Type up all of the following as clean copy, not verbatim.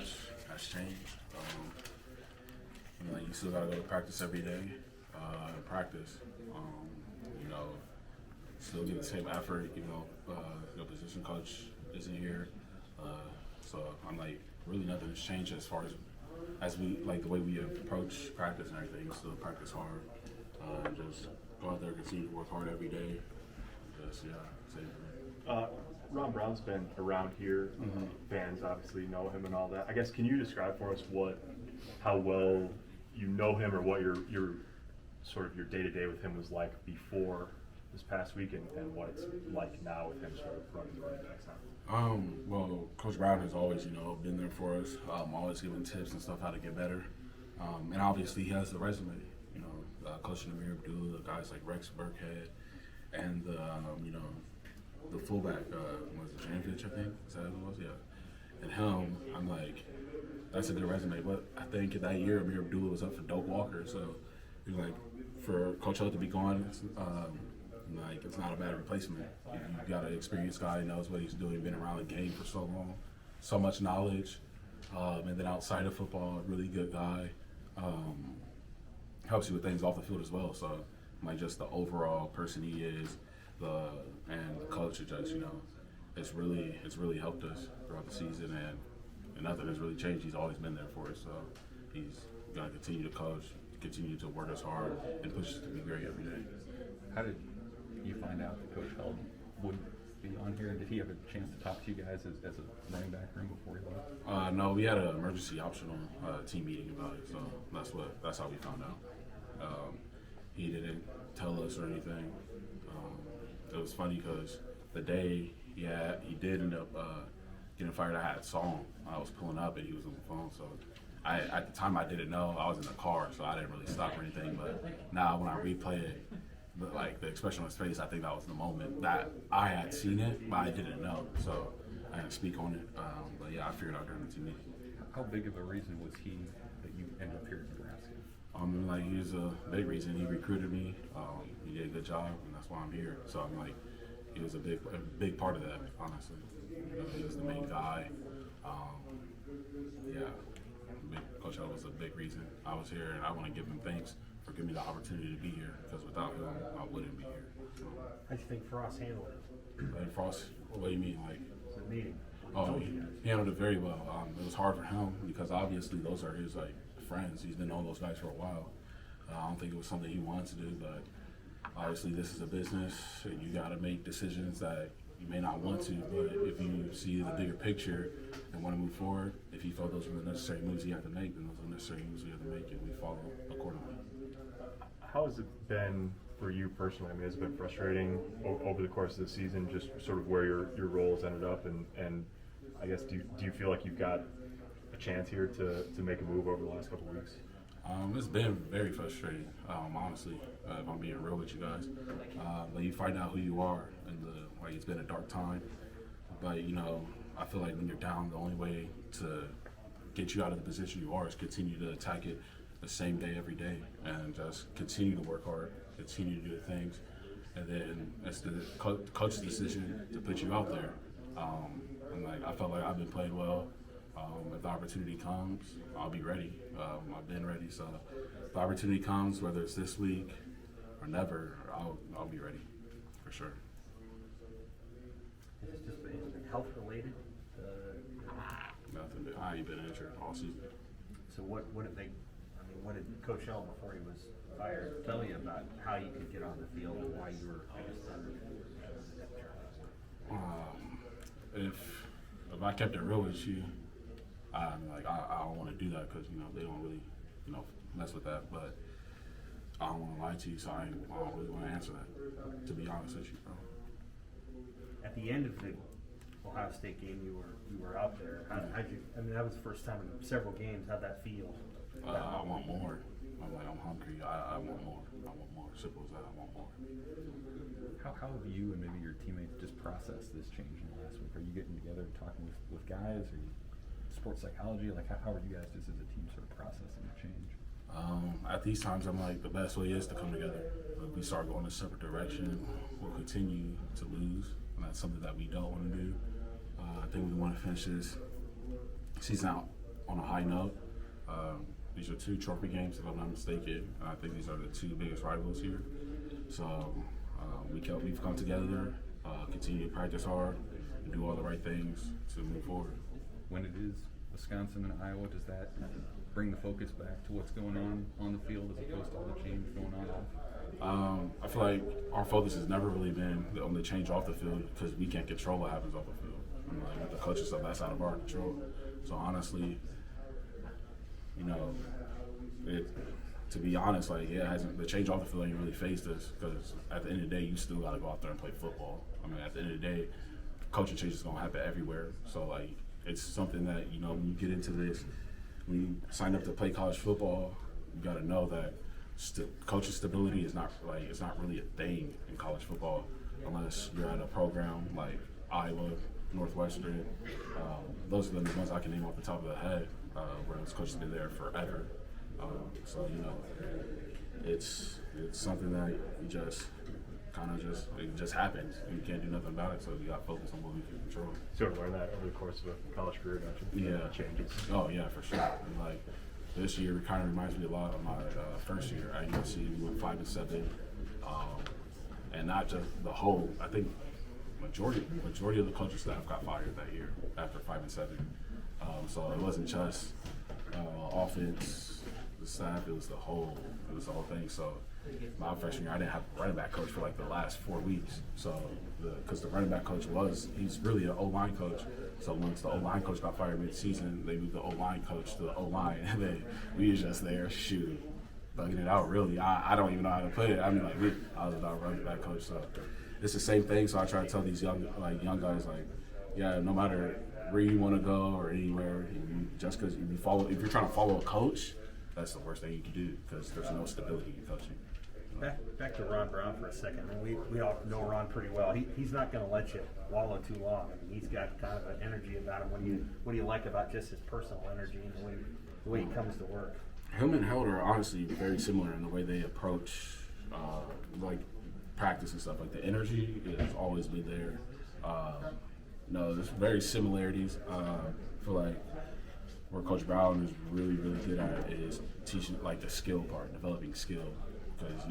much has changed. You still gotta go to practice every day, practice. You know, still get the same effort. Your position coach isn't here, so I'm like really nothing has changed as far as we like the way we approach practice and everything. Still practice hard, just go out there, continue to work hard every day. Just same. Ron Brown's been around here. Fans obviously know him and all that. I guess can you describe for us how well you know him, or what your sort of your day-to-day with him was like before this past week, and what it's like now with him sort of running the running backs now? Well, Coach Brown has always, been there for us. Always giving tips and stuff how to get better. And obviously he has the resume. Coaching Amir Abdullah, guys like Rex Burkhead, and the fullback was it Janvich, I think. Is that who it was? Yeah. And him, I'm like, that's a good resume. But I think that year Amir Abdullah was up for Doak Walker, so it was like for Coach Hill to be gone, it's not a bad replacement. You got an experienced guy who knows what he's doing, been around the game for so long, so much knowledge, and then outside of football, a really good guy. Helps you with things off the field as well. So, just the overall person he is, and the culture, it's really helped us throughout the season, and nothing has really changed. He's always been there for us. So he's gonna continue to coach, continue to work us hard, and push us to be great every day. How did you find out that Coach Held wouldn't be on here? Did he have a chance to talk to you guys as a running back room before he left? No, we had an emergency optional team meeting about it, so that's how we found out. He didn't tell us or anything. It was funny because the day he did end up getting fired, I saw him. I was pulling up and he was on the phone, so at the time I didn't know. I was in the car, so I didn't really stop or anything. But now when I replay it, the expression on his face, I think that was the moment that I had seen it, but I didn't know. So I didn't speak on it. But yeah, I figured out during the team meeting. How big of a reason was he that you ended up here in Nebraska? He was a big reason. He recruited me. He did a good job, and that's why I'm here. So he was a big part of that, honestly. He was the main guy. Coach Hill was a big reason I was here, and I want to give him thanks for giving me the opportunity to be here, because without him, I wouldn't be here. How do you think Frost handled it? Like Frost, what do you mean? The meeting. Oh, he handled it very well. It was hard for him because obviously those are his friends. He's been knowing those guys for a while. I don't think it was something he wanted to do, but obviously this is a business, and you got to make decisions that you may not want to, but if you see the bigger picture and want to move forward, if he felt those were the necessary moves he had to make, then those are the necessary moves we had to make, and we follow accordingly. How has it been for you personally? Has it been frustrating over the course of the season, just sort of where your roles ended up, and I guess do you feel like you've got a chance here to make a move over the last couple of weeks? It's been very frustrating, honestly, if I'm being real with you guys. But you find out who you are, and it's been a dark time. But I feel like when you're down, the only way to get you out of the position you are is continue to attack it the same day every day, and just continue to work hard, continue to do the things, and then it's the coach's decision to put you out there. And I felt like I've been playing well. If the opportunity comes, I'll be ready. I've been ready, so if the opportunity comes, whether it's this week or never, I'll be ready for sure. Is it just been health related? Nothing. I ain't been injured all season. So what did Coach Held before he was fired tell you about how you could get on the field and why you were If I kept it real with you, I don't want to do that because they don't really mess with that. But I don't want to lie to you, so I don't really want to answer that. To be honest with you, bro. At the end of the Ohio State game, you were out there. How'd you? That was the first time in several games. How'd that feel? I want more. I'm hungry. I want more. I want more. Simple as that. I want more. How have you and maybe your teammates just processed this change in the last week? Are you getting together and talking with guys? Are you sports psychology? How are you guys just as a team sort of processing the change? At these times, I'm the best way is to come together. If we start going a separate direction, we'll continue to lose, and that's something that we don't want to do. I think we want to finish this season out on a high note. These are 2 trophy games, if I'm not mistaken. I think these are the 2 biggest rivals here. So we've come together, continue to practice hard, and do all the right things to move forward. When it is Wisconsin and Iowa, does that bring the focus back to what's going on the field as opposed to all the change going on? I feel like our focus has never really been on the change off the field because we can't control what happens off the field. I mean, like with the coaching stuff, that's out of our control. So honestly, you know, to be honest, like the change off the field ain't really phased us because at the end of the day, you still got to go out there and play football. I mean, at the end of the day, coaching change is gonna happen everywhere. So like, it's something that when you get into this, when you sign up to play college football, you got to know that coaching stability is not it's not really a thing in college football unless you're at a program like Iowa, Northwestern. Those are the ones I can name off the top of the head where those coaches have been there forever. So it's something that you just it just happens. You can't do nothing about it. So you got to focus on what we can control. Sort of learn that over the course of a college career, don't you? Yeah. Changes. Oh yeah, for sure. And like this year, it kind of reminds me a lot of my first year at UNC. We went 5-7, and not just the whole. I think majority of the coaching staff got fired that year after 5-7. So it wasn't just offense, the staff. It was the whole thing. So my freshman year, I didn't have a running back coach for like the last 4 weeks. So because the running back coach he's really an O-line coach. So once the O-line coach got fired mid-season, they moved the O-line coach to the O-line, and then we was just there bugging it out. Really, I don't even know how to put it. I mean, I was our running back coach, so it's the same thing. So I try to tell these young guys, no matter where you want to go or anywhere, just because if you're trying to follow a coach, that's the worst thing you can do because there's no stability in coaching. Back to Ron Brown for a second. I mean, we all know Ron pretty well. He's not going to let you wallow too long. I mean, he's got kind of an energy about him. What do you like about just his personal energy and the way he comes to work? Him and Held are honestly very similar in the way they approach practice and stuff. Like the energy has always been there. There's very similarities. I feel like where Coach Brown is really, really good at is teaching the skill part, developing skill. Because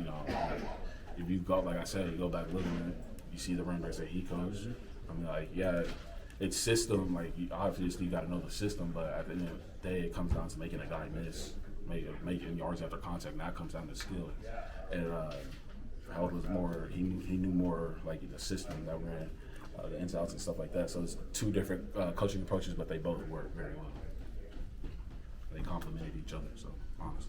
if you go, like I said, you go back looking, you see the running backs that he coached. I mean, it's system. Obviously you got to know the system, but at the end of the day, it comes down to making a guy miss, making yards after contact, and that comes down to skill. And Held was more. He knew more the system that ran the ins outs and stuff like that. So it's 2 different coaching approaches, but they both work very well. They complemented each other. So honestly.